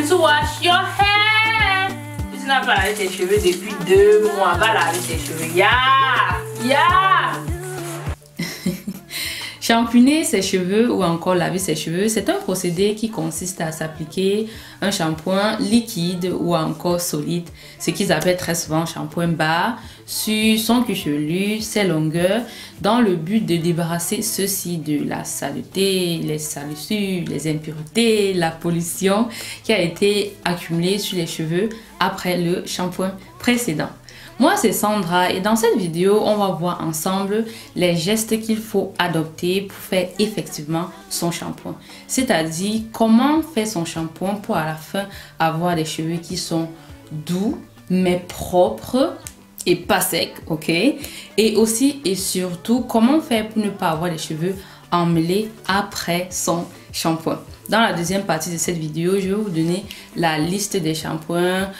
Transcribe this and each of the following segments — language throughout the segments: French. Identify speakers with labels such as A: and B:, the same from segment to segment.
A: to wash your hair. Si tu n'as pas lavé tes cheveux depuis 2 mois, va laver tes cheveux.
B: Shampooiner ses cheveux ou encore laver ses cheveux, c'est un procédé qui consiste à s'appliquer un shampoing liquide ou encore solide, ce qu'ils appellent très souvent shampoing bar, sur son cuir chevelu, ses longueurs, dans le but de débarrasser ceux-ci de la saleté, les salissures, les impuretés, la pollution qui a été accumulée sur les cheveux après le shampoing précédent. Moi, c'est Sandra et dans cette vidéo, on va voir ensemble les gestes qu'il faut adopter pour faire effectivement son shampoing. C'est-à-dire comment faire son shampoing pour à la fin avoir des cheveux qui sont doux mais propres et pas secs, ok? Et aussi et surtout, comment faire pour ne pas avoir les cheveux emmêlés après son shampoing. Dans la deuxième partie de cette vidéo, je vais vous donner la liste des shampoings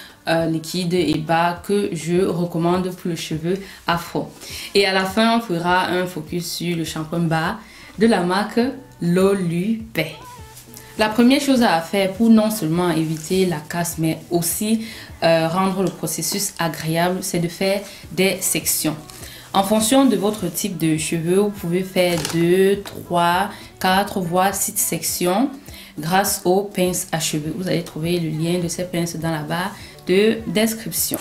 B: liquides et bas que je recommande pour les cheveux afro. Et à la fin, on fera un focus sur le shampoing bas de la marque Lolupay. La première chose à faire pour non seulement éviter la casse, mais aussi rendre le processus agréable, c'est de faire des sections. En fonction de votre type de cheveux, vous pouvez faire 2, 3, 4, voire 6 sections grâce aux pinces à cheveux. Vous allez trouver le lien de ces pinces dans la barre de description.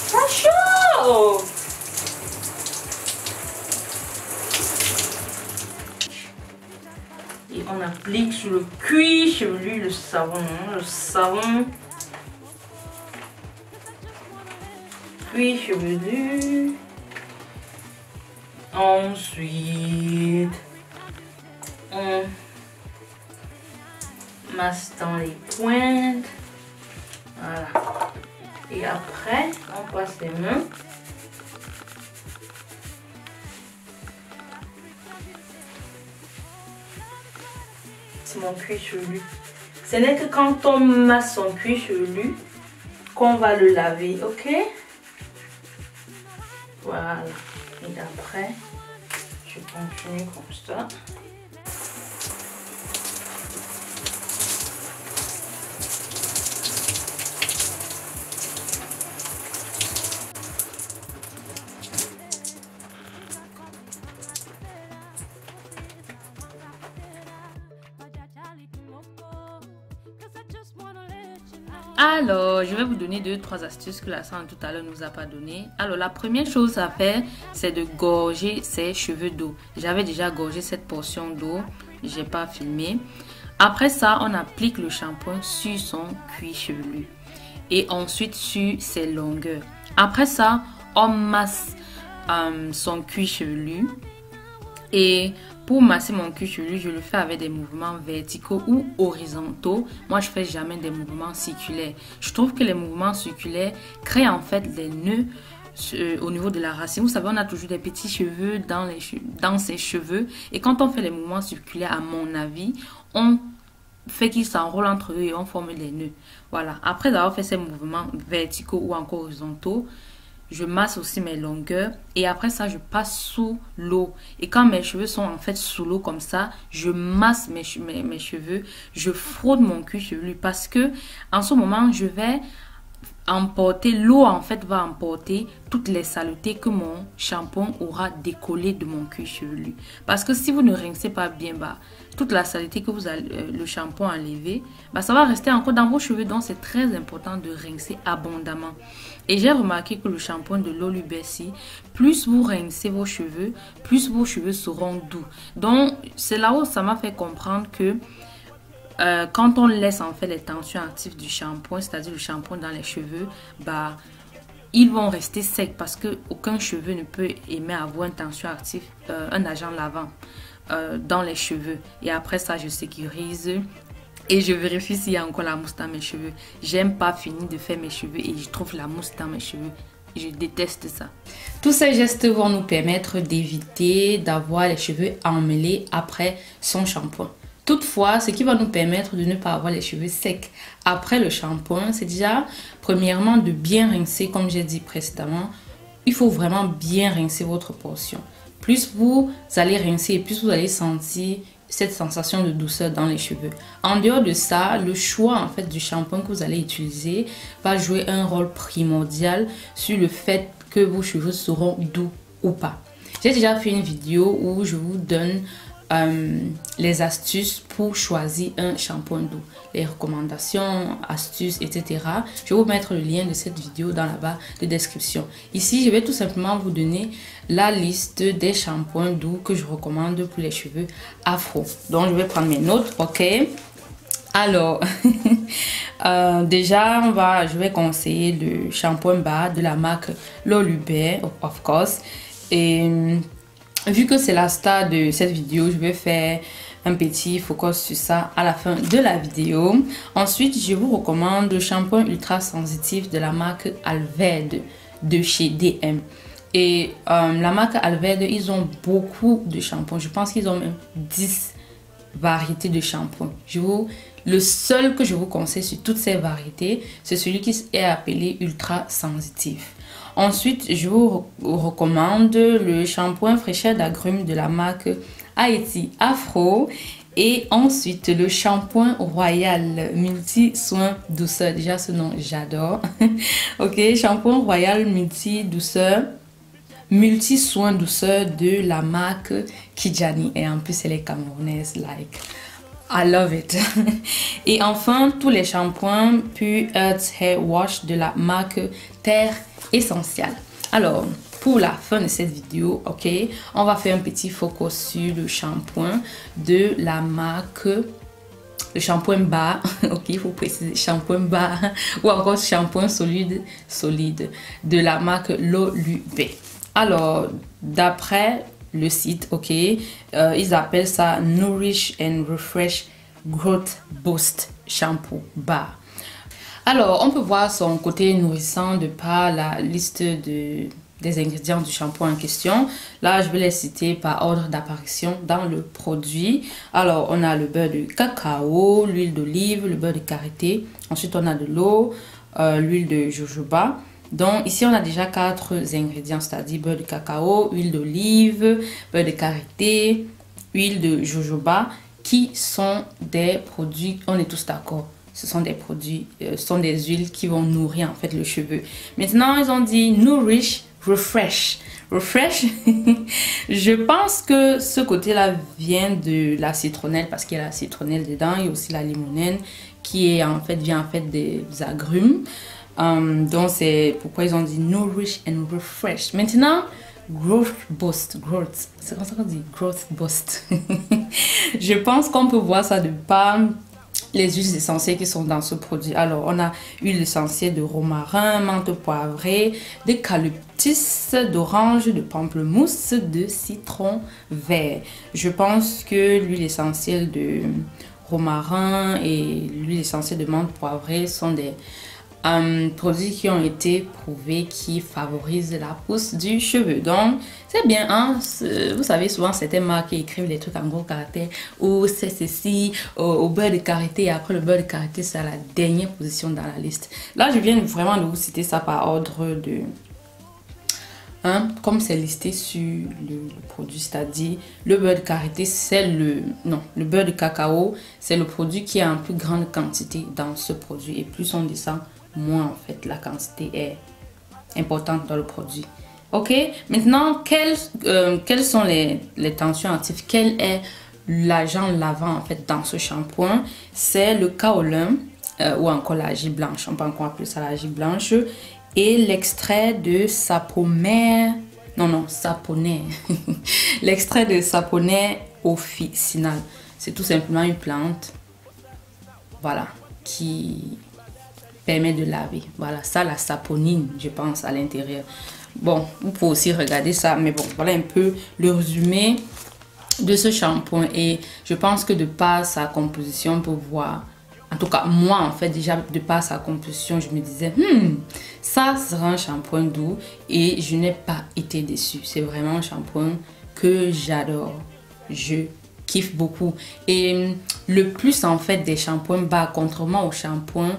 A: C'est chaud! Et on applique sur le cuir chevelu le savon. Cuir chevelu. Ensuite, on masse dans les pointes. Voilà. Et après, on passe les mains. C'est mon cuir chevelu. Ce n'est que quand on masse son cuir chevelu qu'on va le laver, ok? Voilà. Et après, je continue comme ça.
B: Alors, je vais vous donner 2-3 astuces que la Sandra tout à l'heure nous a pas donné. Alors, la première chose à faire, c'est de gorger ses cheveux d'eau. J'avais déjà gorgé cette portion d'eau, j'ai pas filmé. Après ça, on applique le shampoing sur son cuir chevelu et ensuite sur ses longueurs. Après ça, on masse son cuir chevelu. Et pour masser mon cuir chevelu, je le fais avec des mouvements verticaux ou horizontaux. Moi, je fais jamais des mouvements circulaires. Je trouve que les mouvements circulaires créent en fait des nœuds au niveau de la racine. Vous savez, on a toujours des petits cheveux dans ses cheveux. Et quand on fait les mouvements circulaires, à mon avis, on fait qu'ils s'enroulent entre eux et on forme des nœuds. Voilà. Après avoir fait ces mouvements verticaux ou encore horizontaux, je masse aussi mes longueurs et après ça je passe sous l'eau. Et quand mes cheveux sont en fait sous l'eau comme ça, je masse mes cheveux, je frotte mon cuir chevelu parce que en ce moment je vais emporter, l'eau en fait va emporter toutes les saletés que mon shampoing aura décollé de mon cuir chevelu. Parce que si vous ne rincez pas bien toute la saleté que vous avez, le shampoing a enlevé, ça va rester encore dans vos cheveux. Donc c'est très important de rincer abondamment. Et j'ai remarqué que le shampoing de Lolupay, plus vous rincez vos cheveux, plus vos cheveux seront doux. Donc c'est là où ça m'a fait comprendre que quand on laisse en fait les tensions actives du shampoing, c'est-à-dire le shampoing dans les cheveux, ils vont rester secs parce que aucun cheveu ne peut aimer avoir une tension active, un agent lavant dans les cheveux. Et après ça, je sécurise et je vérifie s'il y a encore la mousse dans mes cheveux. J'aime pas finir de faire mes cheveux et je trouve la mousse dans mes cheveux. Je déteste ça. Tous ces gestes vont nous permettre d'éviter d'avoir les cheveux emmêlés après son shampoing. Toutefois, ce qui va nous permettre de ne pas avoir les cheveux secs après le shampoing, c'est déjà premièrement de bien rincer, comme j'ai dit précédemment. Il faut vraiment bien rincer votre portion. plus vous allez rincer et plus vous allez sentir cette sensation de douceur dans les cheveux. En dehors de ça, le choix en fait du shampoing que vous allez utiliser va jouer un rôle primordial sur le fait que vos cheveux seront doux ou pas. J'ai déjà fait une vidéo où je vous donne les astuces pour choisir un shampoing doux, les recommandations, astuces, etc. Je vais vous mettre le lien de cette vidéo dans la barre de description. Ici, je vais tout simplement vous donner la liste des shampoings doux que je recommande pour les cheveux afro. Donc, je vais prendre mes notes, ok? Alors, déjà, je vais conseiller le shampoing bas de la marque Lolubert, of course. Et vu que c'est la star de cette vidéo, je vais faire un petit focus sur ça à la fin de la vidéo. Ensuite, je vous recommande le shampoing ultra sensitif de la marque Alverde de chez DM. Et la marque Alverde, ils ont beaucoup de shampoings. Je pense qu'ils ont même 10 variétés de shampoings. Le seul que je vous conseille sur toutes ces variétés, c'est celui qui est appelé ultra sensitif. Ensuite, je vous recommande le shampoing fraîcheur d'agrumes de la marque Haïti Afro. Et ensuite, le shampoing Royal Multi Soin Douceur. Déjà, ce nom, j'adore. Ok, shampoing Royal Multi Soin Douceur de la marque Kijani. Et en plus, elle est camerounaise, like. I love it. Et enfin, tous les shampoings Pure Earth Hair Wash de la marque Terre Essentielle. Alors, pour la fin de cette vidéo, ok, on va faire un petit focus sur le shampoing de la marque, le shampoing bas, ok, il faut préciser, shampoing bas, ou encore shampoing solide de la marque Lolubert. Alors, d'après le site, ok, ils appellent ça Nourish and Refresh Growth Boost Shampoo Bar. Alors, on peut voir son côté nourrissant de par la liste des ingrédients du shampoing en question. Là, je vais les citer par ordre d'apparition dans le produit. Alors, on a le beurre de cacao, l'huile d'olive, le beurre de karité. Ensuite, on a de l'eau, l'huile de jojoba. Donc, ici, on a déjà 4 ingrédients, c'est-à-dire beurre de cacao, huile d'olive, beurre de karité, huile de jojoba, qui sont des produits, on est tous d'accord. Ce sont des produits, ce sont des huiles qui vont nourrir en fait le cheveu. Maintenant, ils ont dit nourish, refresh. Refresh, je pense que ce côté-là vient de la citronnelle parce qu'il y a la citronnelle dedans. Il y a aussi la limonène qui est vient en fait des agrumes. Donc, c'est pourquoi ils ont dit nourish and refresh. Maintenant, growth boost. Growth, c'est comme ça qu'on dit, growth boost. Je pense qu'on peut voir ça de par les huiles essentielles qui sont dans ce produit. Alors, on a huile essentielle de romarin, menthe poivrée, d'eucalyptus, d'orange, de pamplemousse, de citron vert. Je pense que l'huile essentielle de romarin et l'huile essentielle de menthe poivrée sont des produits qui ont été prouvés qui favorisent la pousse du cheveu. Donc, c'est bien, hein? Vous savez, souvent, certaines marques écrivent des trucs en gros caractères ou c'est ceci, au beurre de karité. Et après, le beurre de karité, c'est à la dernière position dans la liste. Là, je viens vraiment de vous citer ça par ordre de... comme c'est listé sur le produit, c'est-à-dire le beurre de karité, c'est le beurre de cacao, c'est le produit qui a en plus grande quantité dans ce produit. Et plus on descend, moins en fait la quantité est importante dans le produit. Ok, maintenant quelles sont les tensions actives? Quel est l'agent lavant en fait dans ce shampoing? C'est le kaolin ou encore la gîte blanche, on peut encore appeler ça la gîte blanche, et l'extrait de saponaire, l'extrait de saponaire officinal. C'est tout simplement une plante, voilà, qui permet de laver. Voilà, ça, la saponine, je pense, à l'intérieur. Bon, vous pouvez aussi regarder ça, mais bon, voilà un peu le résumé de ce shampoing. Et je pense que de par sa composition, on peut voir, en tout cas, moi, en fait, déjà, de par sa composition, je me disais, ça sera un shampoing doux. Et je n'ai pas été déçue. C'est vraiment un shampoing que j'adore. Je kiffe beaucoup. Et le plus, en fait, des shampoings bas, contrairement aux shampoings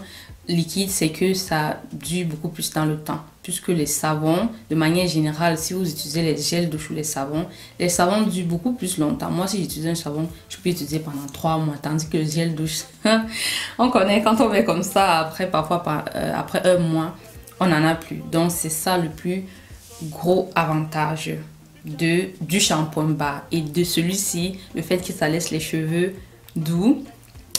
B: liquide, c'est que ça dure beaucoup plus dans le temps. plus que les savons. De manière générale, si vous utilisez les gels douche ou les savons durent beaucoup plus longtemps. Moi, si j'utilise un savon, je peux l'utiliser pendant 3 mois, tandis que le gel douche, on connaît quand on met comme ça, après parfois après 1 mois, on n'en a plus. Donc, c'est ça le plus gros avantage du shampoing bar et de celui-ci, le fait que ça laisse les cheveux doux.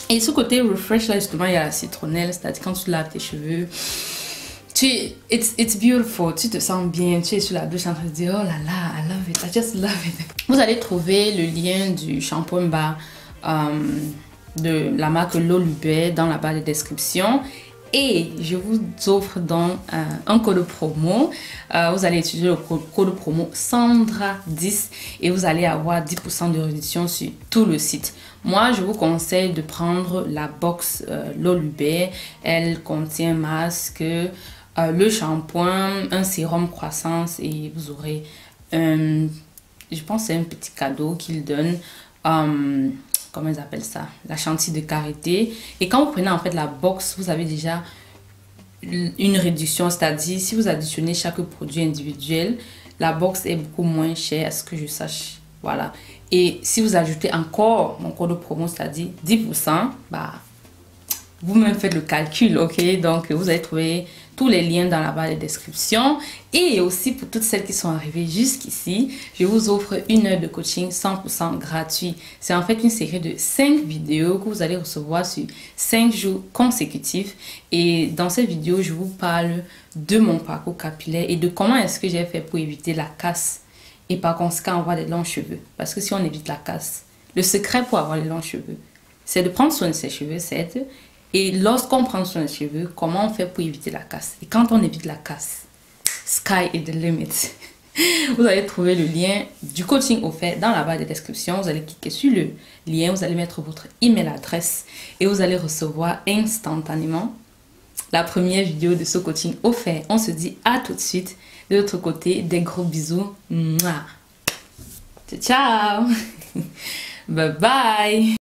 B: Et ce côté refresh là, justement, il y a la citronnelle, c'est-à-dire quand tu laves tes cheveux, it's beautiful, tu te sens bien, tu es sur la douche en train de dire oh là là, I love it, I just love it. Vous allez trouver le lien du shampoing bar de la marque Lolubé dans la barre de description. Et je vous offre donc un code promo. Vous allez utiliser le code promo Sandra10 et vous allez avoir 10% de réduction sur tout le site. Moi, je vous conseille de prendre la box Lolubé. Elle contient masque, le shampoing, un sérum croissance et vous aurez, je pense que c'est un petit cadeau qu'ils donnent. Comment ils appellent ça, la chantilly de karité. Et quand vous prenez en fait la box, vous avez déjà une réduction, c'est-à-dire si vous additionnez chaque produit individuel, la box est beaucoup moins chère à ce que je sache. Voilà. Et si vous ajoutez encore mon code promo, c'est-à-dire 10%, bah vous-même faites le calcul, ok? Donc vous allez trouver tous les liens dans la barre de description. Et aussi pour toutes celles qui sont arrivées jusqu'ici, je vous offre 1 heure de coaching 100% gratuit. C'est en fait une série de 5 vidéos que vous allez recevoir sur 5 jours consécutifs. Et dans cette vidéo, je vous parle de mon parcours capillaire et de comment est-ce que j'ai fait pour éviter la casse et par conséquent avoir des longs cheveux. Parce que si on évite la casse, le secret pour avoir les longs cheveux, c'est de prendre soin de ses cheveux, certes. Et lorsqu'on prend soin des cheveux, comment on fait pour éviter la casse? Et quand on évite la casse, sky is the limit. Vous allez trouver le lien du coaching offert dans la barre de description. Vous allez cliquer sur le lien, vous allez mettre votre email adresse et vous allez recevoir instantanément la première vidéo de ce coaching offert. On se dit à tout de suite. De l'autre côté, des gros bisous. Mouah. Ciao. Bye bye.